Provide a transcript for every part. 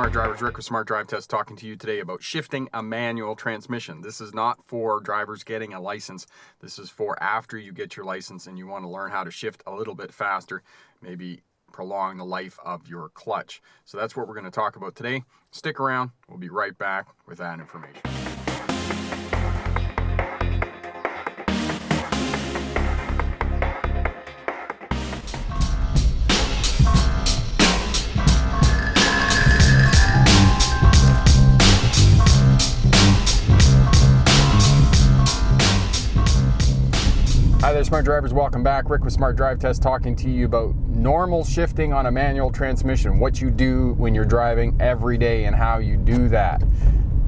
Smart Drivers, Rick with Smart Drive Test, talking to you today about shifting a manual transmission. This is not for drivers getting a license. This is for after you get your license and you want to learn how to shift a little bit faster, maybe prolong the life of your clutch. So that's what we're going to talk about today. Stick around. We'll be right back with that information. Hi there, Smart Drivers. Welcome back. Rick with Smart Drive Test, talking to you about normal shifting on a manual transmission, what you do when you're driving every day and how you do that.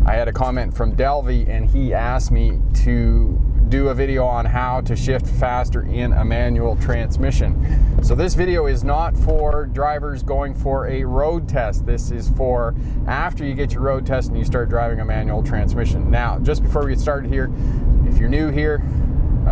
I had a comment from Delvey and he asked me to do a video on how to shift faster in a manual transmission. So this video is not for drivers going for a road test. This is for after you get your road test and you start driving a manual transmission. Now, just before we get started here, if you're new here,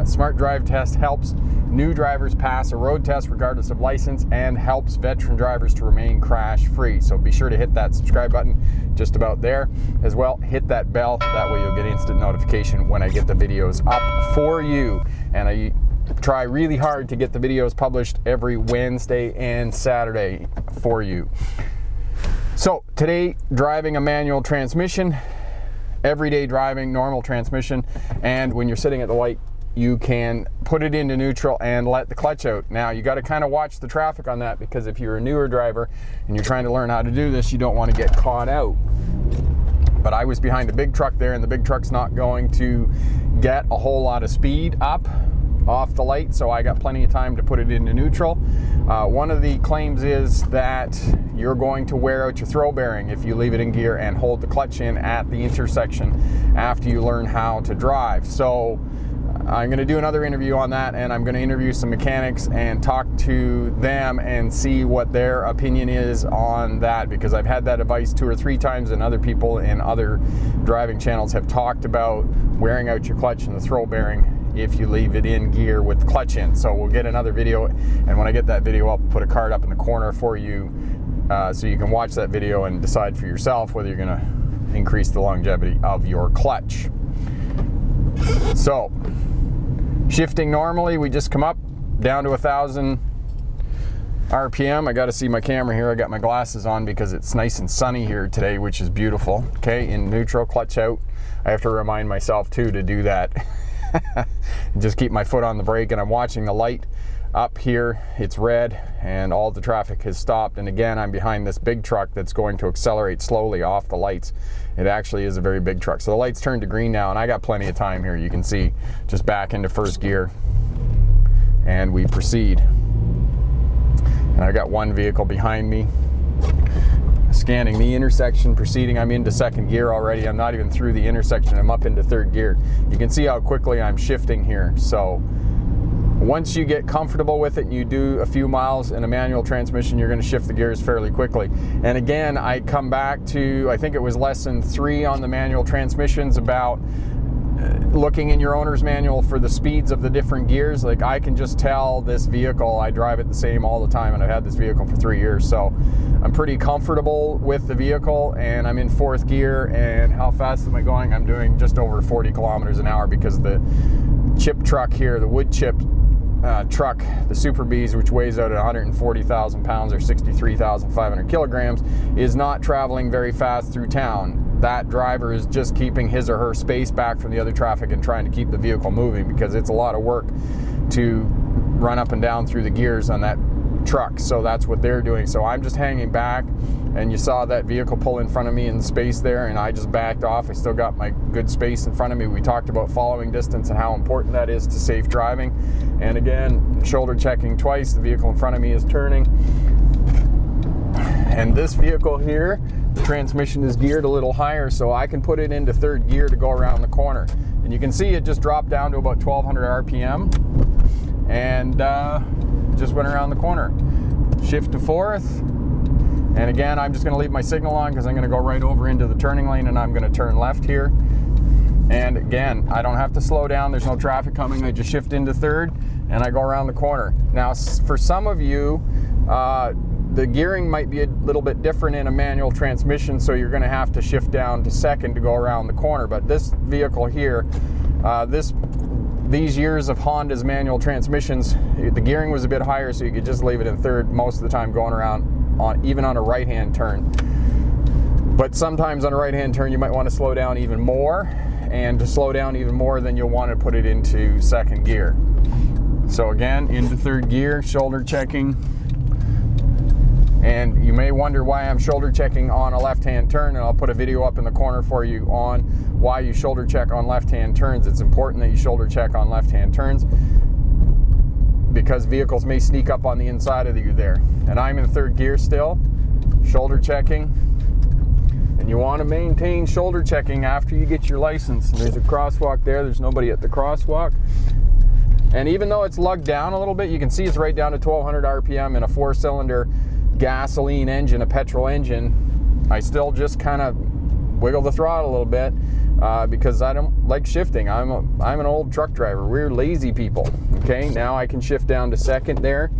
Smart Drive Test helps new drivers pass a road test regardless of license and helps veteran drivers to remain crash free. So be sure to hit that subscribe button just about there. As well, hit that bell. That way you'll get instant notification when I get the videos up for you. And I try really hard to get the videos published every Wednesday and Saturday for you. So today, driving a manual transmission, everyday driving, normal transmission, and when you're sitting at the light, you can put it into neutral and let the clutch out. Now, you got to kind of watch the traffic on that, because if you're a newer driver and you're trying to learn how to do this, you don't want to get caught out. But I was behind a big truck there, and the big truck's not going to get a whole lot of speed up off the light, so I got plenty of time to put it into neutral. One of the claims is that you're going to wear out your throw bearing if you leave it in gear and hold the clutch in at the intersection after you learn how to drive. So I'm going to do another interview on that, and I'm going to interview some mechanics and talk to them and see what their opinion is on that, because I've had that advice 2 or 3 times, and other people in other driving channels have talked about wearing out your clutch and the throw bearing if you leave it in gear with the clutch in. So we'll get another video, and when I get that video up, I'll put a card up in the corner for you so you can watch that video and decide for yourself whether you're going to increase the longevity of your clutch. So, shifting normally, we just come up down to 1,000 RPM. I got to see my camera here. I got my glasses on because it's nice and sunny here today, which is beautiful. Okay, in neutral, clutch out. I have to remind myself too to do that. Just keep my foot on the brake, and I'm watching the light up here. It's red and all the traffic has stopped, and again, I'm behind this big truck that's going to accelerate slowly off the lights. It actually is a very big truck. So the lights turned to green now, and I got plenty of time here. You can see, just back into first gear and we proceed. And I got one vehicle behind me scanning the intersection, proceeding. I'm into second gear already. I'm not even through the intersection. I'm up into third gear. You can see how quickly I'm shifting here. So once you get comfortable with it and you do a few miles in a manual transmission, you're going to shift the gears fairly quickly. And again, I come back to, I think it was lesson 3 on the manual transmissions, about looking in your owner's manual for the speeds of the different gears. Like, I can just tell this vehicle, I drive it the same all the time, and I've had this vehicle for 3 years, so I'm pretty comfortable with the vehicle. And I'm in 4th gear, and how fast am I going? I'm doing just over 40 kilometers an hour, because the chip truck here, the wood chip truck, the Super Bs, which weighs out at 140,000 pounds or 63,500 kilograms, is not traveling very fast through town. That driver is just keeping his or her space back from the other traffic and trying to keep the vehicle moving, because it's a lot of work to run up and down through the gears on that truck. So that's what they're doing. So I'm just hanging back, and you saw that vehicle pull in front of me in the space there, and I just backed off. I still got my good space in front of me. We talked about following distance and how important that is to safe driving. And again, shoulder checking twice. The vehicle in front of me is turning. And this vehicle here, the transmission is geared a little higher, so I can put it into third gear to go around the corner. And you can see it just dropped down to about 1,200 RPM and just went around the corner. Shift to 4th. And again, I'm just going to leave my signal on, because I'm going to go right over into the turning lane, and I'm going to turn left here. And again, I don't have to slow down. There's no traffic coming. I just shift into third and I go around the corner. Now, for some of you, The gearing might be a little bit different in a manual transmission, so you're going to have to shift down to second to go around the corner. But this vehicle here, these years of Honda's manual transmissions, the gearing was a bit higher, so you could just leave it in third most of the time going around, even on a right-hand turn. But sometimes on a right-hand turn, you might want to slow down even more, and to slow down even more, then you'll want to put it into second gear. So again, into third gear, shoulder checking. And you may wonder why I'm shoulder checking on a left-hand turn, and I'll put a video up in the corner for you on why you shoulder check on left-hand turns. It's important that you shoulder check on left-hand turns because vehicles may sneak up on the inside of you there. And I'm in third gear still, shoulder checking. And you want to maintain shoulder checking after you get your license. And there's a crosswalk there. There's nobody at the crosswalk. And even though it's lugged down a little bit, you can see it's right down to 1200 RPM in a 4-cylinder gasoline engine, a petrol engine. I still just kind of wiggle the throttle a little bit because I don't like shifting. I'm an old truck driver. We're lazy people. Okay, now I can shift down to second there,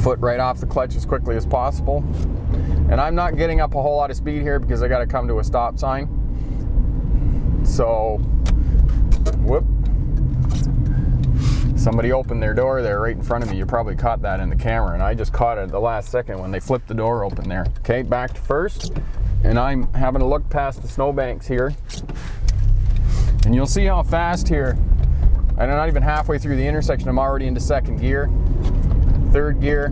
foot right off the clutch as quickly as possible. And I'm not getting up a whole lot of speed here because I got to come to a stop sign. So, whoop. Somebody opened their door there right in front of me. You probably caught that in the camera, and I just caught it at the last second when they flipped the door open there. Okay, back to first, and I'm having a look past the snowbanks here, and you'll see how fast here, I'm not even halfway through the intersection, I'm already into second gear, third gear,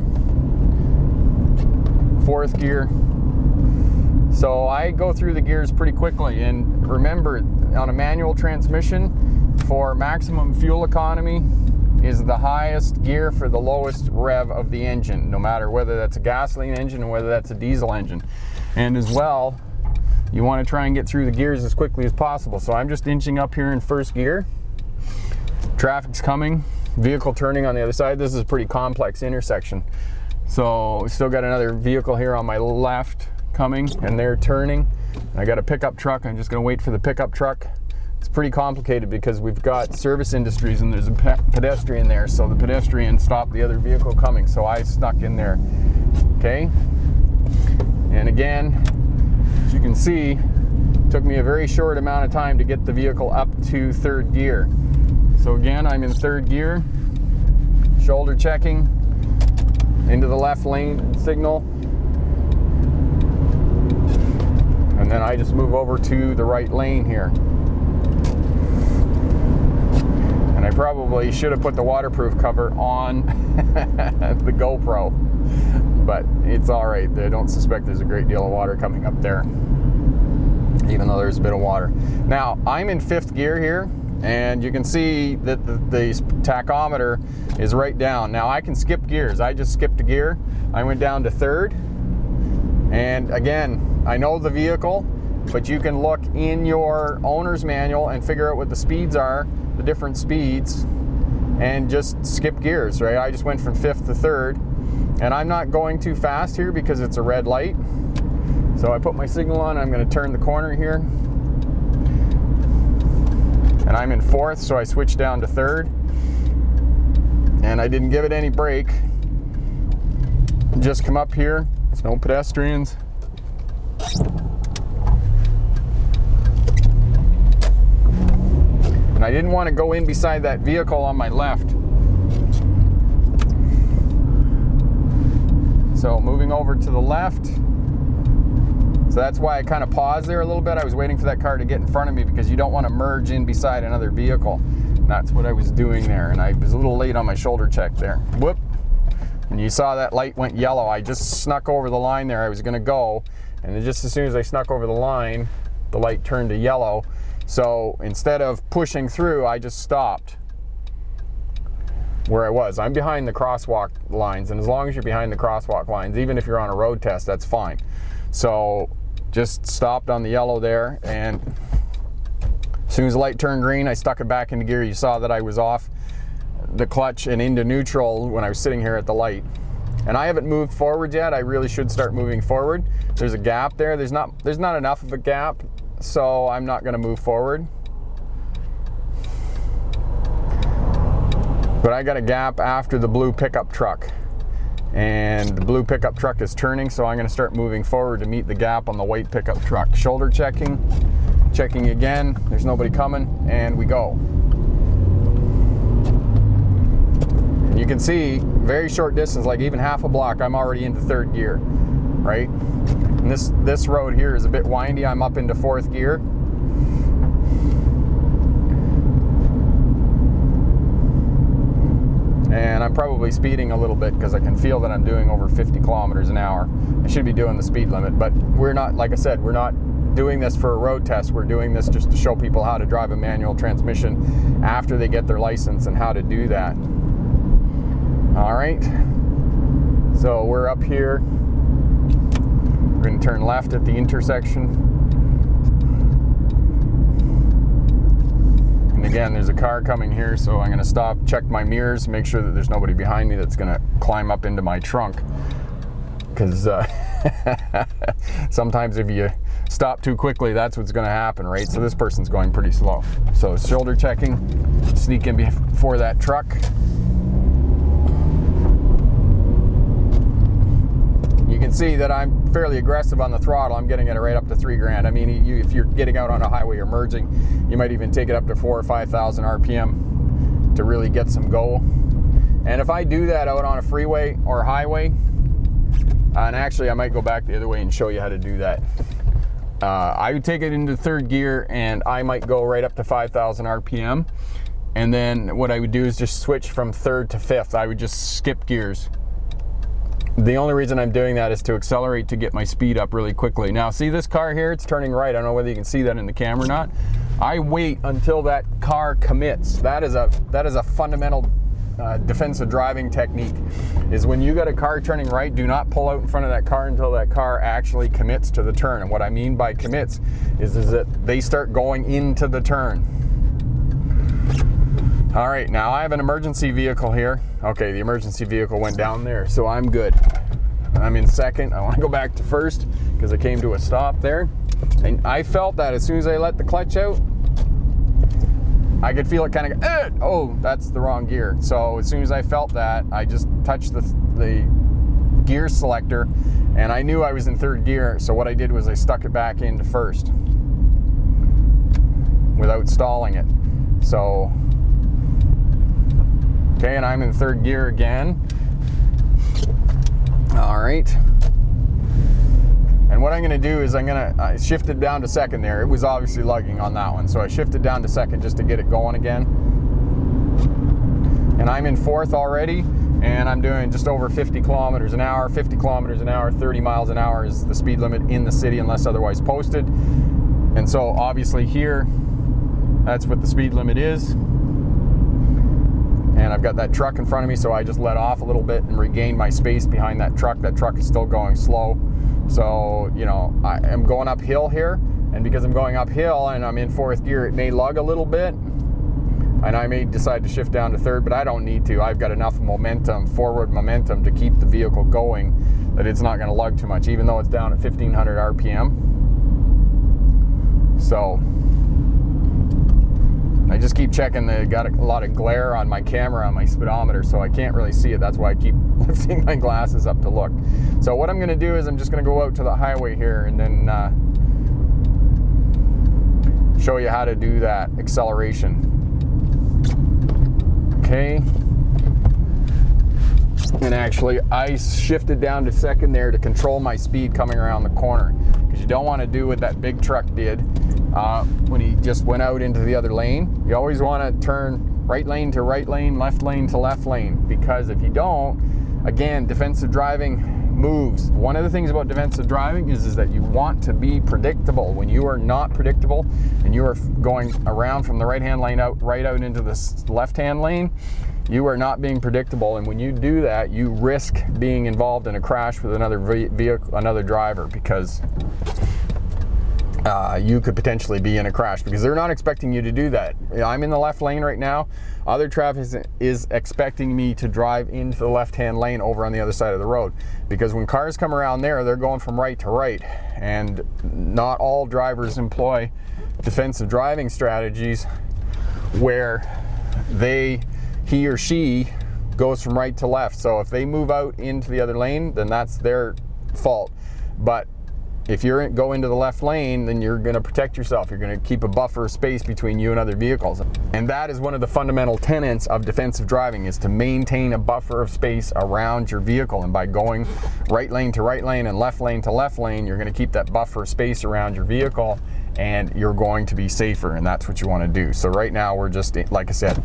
fourth gear. So I go through the gears pretty quickly, and remember, on a manual transmission, for maximum fuel economy, is the highest gear for the lowest rev of the engine, no matter whether that's a gasoline engine or whether that's a diesel engine. And as well, you want to try and get through the gears as quickly as possible. So I'm just inching up here in first gear. Traffic's coming, vehicle turning on the other side. This is a pretty complex intersection. So we still got another vehicle here on my left coming, and they're turning. I got a pickup truck. I'm just going to wait for the pickup truck. It's pretty complicated because we've got service industries and there's a pedestrian there, so the pedestrian stopped the other vehicle coming, so I snuck in there. Okay, and again, as you can see, it took me a very short amount of time to get the vehicle up to third gear. So again, I'm in third gear, shoulder checking, into the left lane signal, and then I just move over to the right lane here. And I probably should have put the waterproof cover on the GoPro, but it's all right. I don't suspect there's a great deal of water coming up there, even though there's a bit of water. Now, I'm in fifth gear here, and you can see that the tachometer is right down. Now, I can skip gears. I just skipped a gear. I went down to third, and again, I know the vehicle, but you can look in your owner's manual and figure out what the speeds are, the different speeds, and just skip gears, right? I just went from fifth to third, and I'm not going too fast here because it's a red light. So I put my signal on, I'm going to turn the corner here, and I'm in fourth, so I switched down to third, and I didn't give it any brake. Just come up here, there's no pedestrians. And I didn't want to go in beside that vehicle on my left. So moving over to the left. So that's why I kind of paused there a little bit. I was waiting for that car to get in front of me because you don't want to merge in beside another vehicle. And that's what I was doing there. And I was a little late on my shoulder check there. Whoop. And you saw that light went yellow. I just snuck over the line there. I was going to go. And then just as soon as I snuck over the line, the light turned to yellow. So instead of pushing through, I just stopped where I was. I'm behind the crosswalk lines, and as long as you're behind the crosswalk lines, even if you're on a road test, that's fine. So just stopped on the yellow there, and as soon as the light turned green, I stuck it back into gear. You saw that I was off the clutch and into neutral when I was sitting here at the light. And I haven't moved forward yet. I really should start moving forward. There's a gap there. There's not enough of a gap, so I'm not going to move forward. But I got a gap after the blue pickup truck. and the blue pickup truck is turning, so I'm going to start moving forward to meet the gap on the white pickup truck. Shoulder checking again, there's nobody coming, and we go. And you can see, very short distance, like even half a block, I'm already into third gear, right? And this road here is a bit windy. I'm up into fourth gear. And I'm probably speeding a little bit because I can feel that I'm doing over 50 kilometers an hour. I should be doing the speed limit, but we're not, like I said, we're not doing this for a road test. We're doing this just to show people how to drive a manual transmission after they get their license and how to do that. All right, so we're up here. We're going to turn left at the intersection. And again, there's a car coming here, so I'm going to stop, check my mirrors, make sure that there's nobody behind me that's going to climb up into my trunk. Because sometimes if you stop too quickly, that's what's going to happen, right? So this person's going pretty slow. So shoulder checking, sneak in before that truck. You can see that I'm fairly aggressive on the throttle. I'm getting it right up to 3 grand. I mean, if you're getting out on a highway or merging, you might even take it up to 4,000 or 5,000 RPM to really get some go. And if I do that out on a freeway or highway, and actually I might go back the other way and show you how to do that. I would take it into third gear and I might go right up to 5,000 RPM. And then what I would do is just switch from third to fifth. I would just skip gears. The only reason I'm doing that is to accelerate to get my speed up really quickly. Now, see this car here? It's turning right. I don't know whether you can see that in the camera or not. I wait until that car commits. That is a fundamental defensive driving technique. Is when you got a car turning right, do not pull out in front of that car until that car actually commits to the turn. And what I mean by commits is that they start going into the turn. All right, now I have an emergency vehicle here. Okay, the emergency vehicle went down there, so I'm good. I'm in second. I want to go back to first because I came to a stop there. And I felt that as soon as I let the clutch out, I could feel it kind of go, oh, that's the wrong gear. So as soon as I felt that, I just touched the gear selector and I knew I was in third gear. So what I did was I stuck it back into first without stalling it. So, okay, and I'm in third gear again. All right. And what I'm going to do is I shifted down to second there. It was obviously lugging on that one, so I shifted down to second just to get it going again. And I'm in fourth already, and I'm doing just over 50 kilometers an hour. 50 kilometers an hour, 30 miles an hour is the speed limit in the city unless otherwise posted. And so obviously here, that's what the speed limit is. And I've got that truck in front of me, so I just let off a little bit and regained my space behind that truck. That truck is still going slow. So, you know, I am going uphill here, and because I'm going uphill and I'm in fourth gear, it may lug a little bit, and I may decide to shift down to third, but I don't need to. I've got enough momentum, forward momentum, to keep the vehicle going that it's not going to lug too much, even though it's down at 1,500 RPM. So I just keep checking. Got a lot of glare on my camera on my speedometer, so I can't really see it. That's why I keep lifting my glasses up to look. So what I'm going to do is I'm just going to go out to the highway here and then show you how to do that acceleration. Okay. And actually, I shifted down to second there to control my speed coming around the corner, because you don't want to do what that big truck did when he just went out into the other lane. You always want to turn right lane to right lane, left lane to left lane, because if you don't, again, defensive driving moves. One of the things about defensive driving is that you want to be predictable. When you are not predictable and you are going around from the right-hand lane right out into the left-hand lane, you are not being predictable, and when you do that, you risk being involved in a crash with another vehicle, another driver, because you could potentially be in a crash because they're not expecting you to do that. I'm in the left lane right now. Other traffic is expecting me to drive into the left-hand lane over on the other side of the road, because when cars come around there, they're going from right to right, and not all drivers employ defensive driving strategies where he or she goes from right to left. So if they move out into the other lane, then that's their fault. But if you go into the left lane, then you're going to protect yourself. You're going to keep a buffer space between you and other vehicles. And that is one of the fundamental tenets of defensive driving, is to maintain a buffer of space around your vehicle. And by going right lane to right lane and left lane to left lane, you're going to keep that buffer space around your vehicle, and you're going to be safer, and that's what you want to do. So right now we're just, like I said,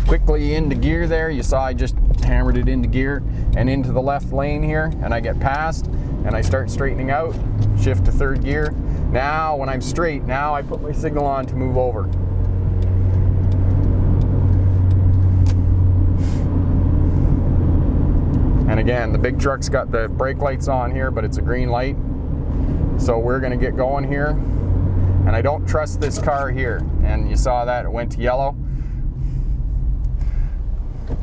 quickly into gear there. You saw I just hammered it into gear and into the left lane here, and I get past and I start straightening out, shift to third gear. Now when I'm straight, now I put my signal on to move over. And again, the big truck's got the brake lights on here, but it's a green light. So we're gonna get going here. And I don't trust this car here. And you saw that, it went to yellow.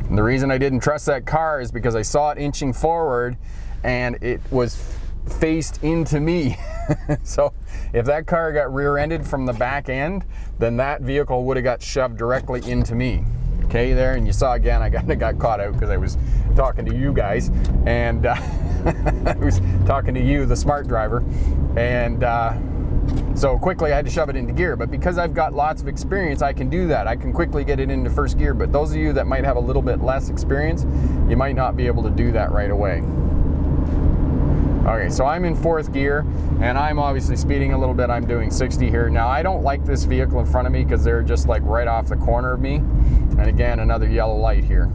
And the reason I didn't trust that car is because I saw it inching forward and it was faced into me. So if that car got rear-ended from the back end, then that vehicle would have got shoved directly into me. Okay, there, and you saw again, I got caught out because I was talking to you guys, and I was talking to you, the smart driver, and so quickly I had to shove it into gear. But because I've got lots of experience, I can do that. I can quickly get it into first gear. But those of you that might have a little bit less experience, you might not be able to do that right away. Okay, so I'm in fourth gear, and I'm obviously speeding a little bit. I'm doing 60 here. Now, I don't like this vehicle in front of me because they're just like right off the corner of me. And again, another yellow light here.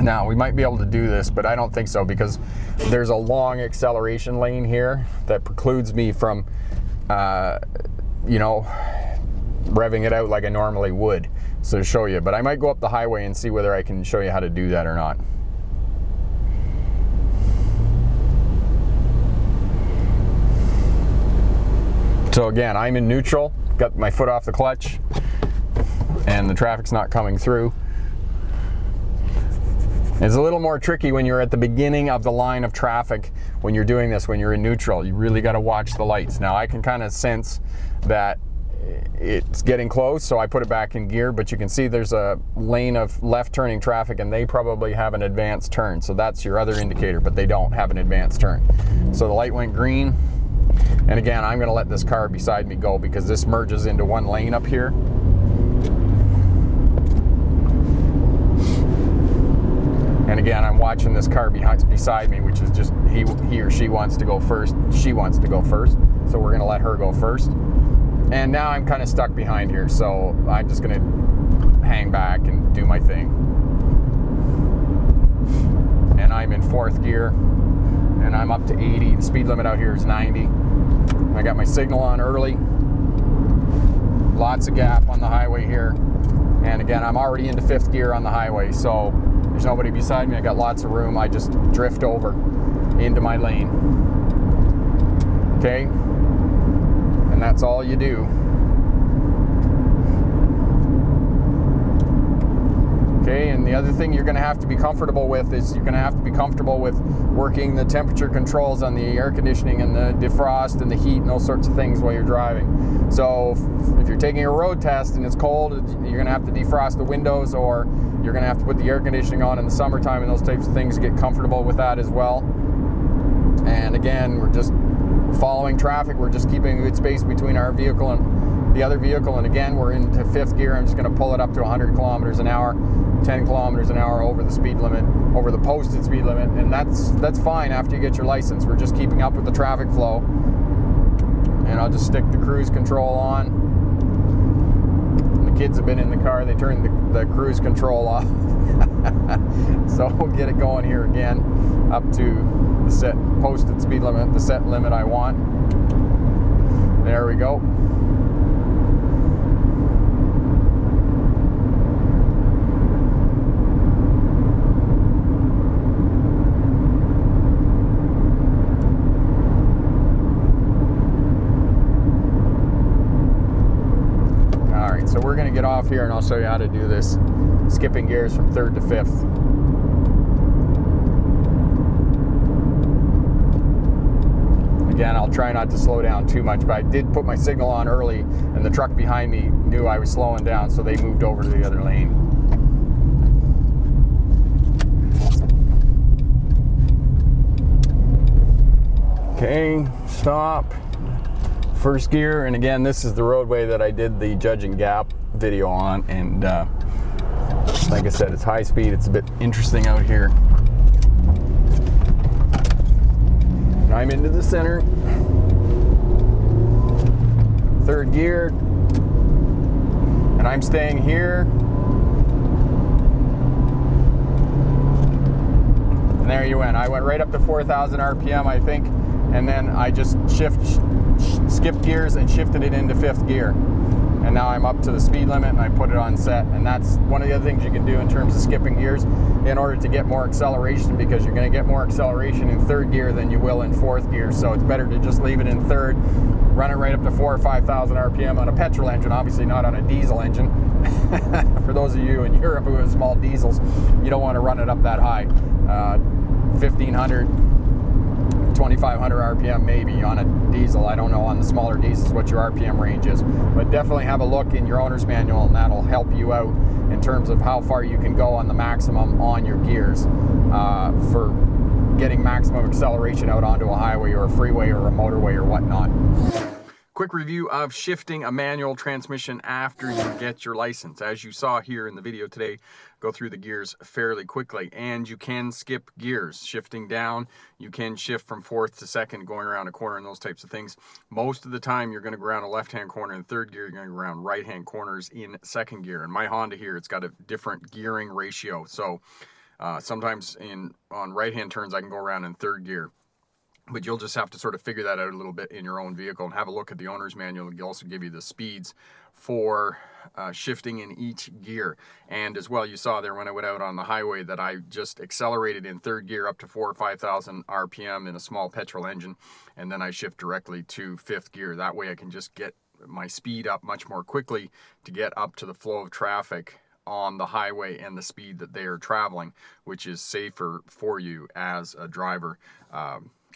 Now, we might be able to do this, but I don't think so, because there's a long acceleration lane here that precludes me from, you know, revving it out like I normally would. So to show you, but I might go up the highway and see whether I can show you how to do that or not. So again, I'm in neutral, got my foot off the clutch, and the traffic's not coming through. It's a little more tricky when you're at the beginning of the line of traffic when you're doing this, when you're in neutral. You really got to watch the lights. Now I can kind of sense that it's getting close, so I put it back in gear, but you can see there's a lane of left turning traffic and they probably have an advanced turn. So that's your other indicator, but they don't have an advanced turn. So the light went green. And again, I'm going to let this car beside me go because this merges into one lane up here. And again, I'm watching this car beside me, which is just he or she wants to go first. She wants to go first, so we're going to let her go first. And now I'm kind of stuck behind here, so I'm just going to hang back and do my thing. And I'm in fourth gear, and I'm up to 80. The speed limit out here is 90. I got my signal on early. Lots of gap on the highway here. And again, I'm already into fifth gear on the highway, so there's nobody beside me. I got lots of room. I just drift over into my lane. Okay? And that's all you do. Okay, and the other thing you're going to have to be comfortable with is you're going to have to be comfortable with working the temperature controls on the air conditioning and the defrost and the heat and those sorts of things while you're driving. So if you're taking a road test and it's cold, you're going to have to defrost the windows, or you're going to have to put the air conditioning on in the summertime and those types of things. Get comfortable with that as well. And again, we're just following traffic. We're just keeping a good space between our vehicle and the other vehicle. And again, we're into fifth gear. I'm just going to pull it up to 100 kilometers an hour, 10 kilometers an hour over the speed limit, over the posted speed limit. And that's fine after you get your license. We're just keeping up with the traffic flow. And I'll just stick the cruise control on. And the kids have been in the car. They turned the cruise control off. So we'll get it going here again up to the set posted speed limit, the set limit I want. There we go. So we're going to get off here and I'll show you how to do this, skipping gears from third to fifth. again, I'll try not to slow down too much, but I did put my signal on early, and the truck behind me knew I was slowing down, so they moved over to the other lane. Okay, stop. First gear, and again, this is the roadway that I did the judging gap video on, and like I said, it's high speed. It's a bit interesting out here. And I'm into the center. Third gear, and I'm staying here. And there you went. I went right up to 4,000 RPM, I think, and then I just skipped gears and shifted it into fifth gear. And now I'm up to the speed limit, and I put it on set. And that's one of the other things you can do in terms of skipping gears in order to get more acceleration, because you're going to get more acceleration in third gear than you will in fourth gear. So it's better to just leave it in third, run it right up to 4,000 or 5,000 RPM on a petrol engine, obviously not on a diesel engine. For those of you in Europe who have small diesels, you don't want to run it up that high. 1,500, 2,500 RPM maybe on a diesel. I don't know on the smaller diesels what your RPM range is, but definitely have a look in your owner's manual, and that'll help you out in terms of how far you can go on the maximum on your gears for getting maximum acceleration out onto a highway or a freeway or a motorway or whatnot. Quick review of shifting a manual transmission after you get your license. As you saw here in the video today, go through the gears fairly quickly, and you can skip gears. Shifting down, you can shift from fourth to second, going around a corner and those types of things. Most of the time, you're going to go around a left-hand corner in third gear, you're going to go around right-hand corners in second gear. And my Honda here, it's got a different gearing ratio. So sometimes on right-hand turns, I can go around in third gear. But you'll just have to sort of figure that out a little bit in your own vehicle, and have a look at the owner's manual. It'll also give you the speeds for shifting in each gear. And as well, you saw there when I went out on the highway that I just accelerated in third gear up to 4,000 or 5,000 RPM in a small petrol engine, and then I shift directly to fifth gear. That way I can just get my speed up much more quickly to get up to the flow of traffic on the highway and the speed that they are traveling, which is safer for you as a driver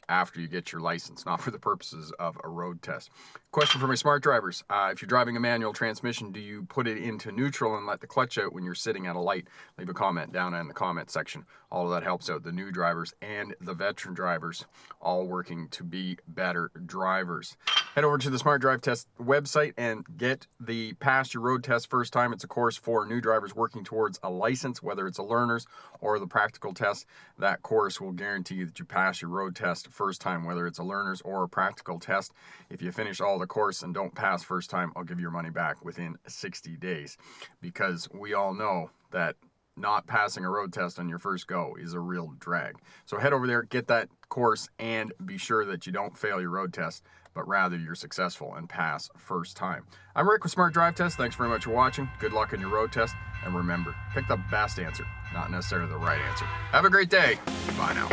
after you get your license, not for the purposes of a road test. Question for my smart drivers. If you're driving a manual transmission, do you put it into neutral and let the clutch out when you're sitting at a light? Leave a comment down in the comment section. All of that helps out the new drivers and the veteran drivers, all working to be better drivers. Head over to the Smart Drive Test website and get the Pass Your Road Test First Time. It's a course for new drivers working towards a license, whether it's a learner's or the practical test. That course will guarantee that you pass your road test first time, whether it's a learner's or a practical test. If you finish all the course and don't pass first time, I'll give you your money back within 60 days, because we all know that not passing a road test on your first go is a real drag. So head over there, get that course, and be sure that you don't fail your road test, but rather you're successful and pass first time. I'm Rick with Smart Drive Test. Thanks very much for watching. Good luck on your road test, and remember, pick the best answer, not necessarily the right answer. Have a great day. Bye now.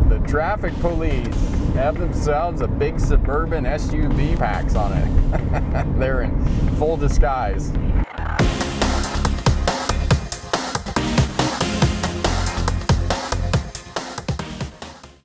The traffic police have themselves a big suburban SUV packs on it. They're in full disguise.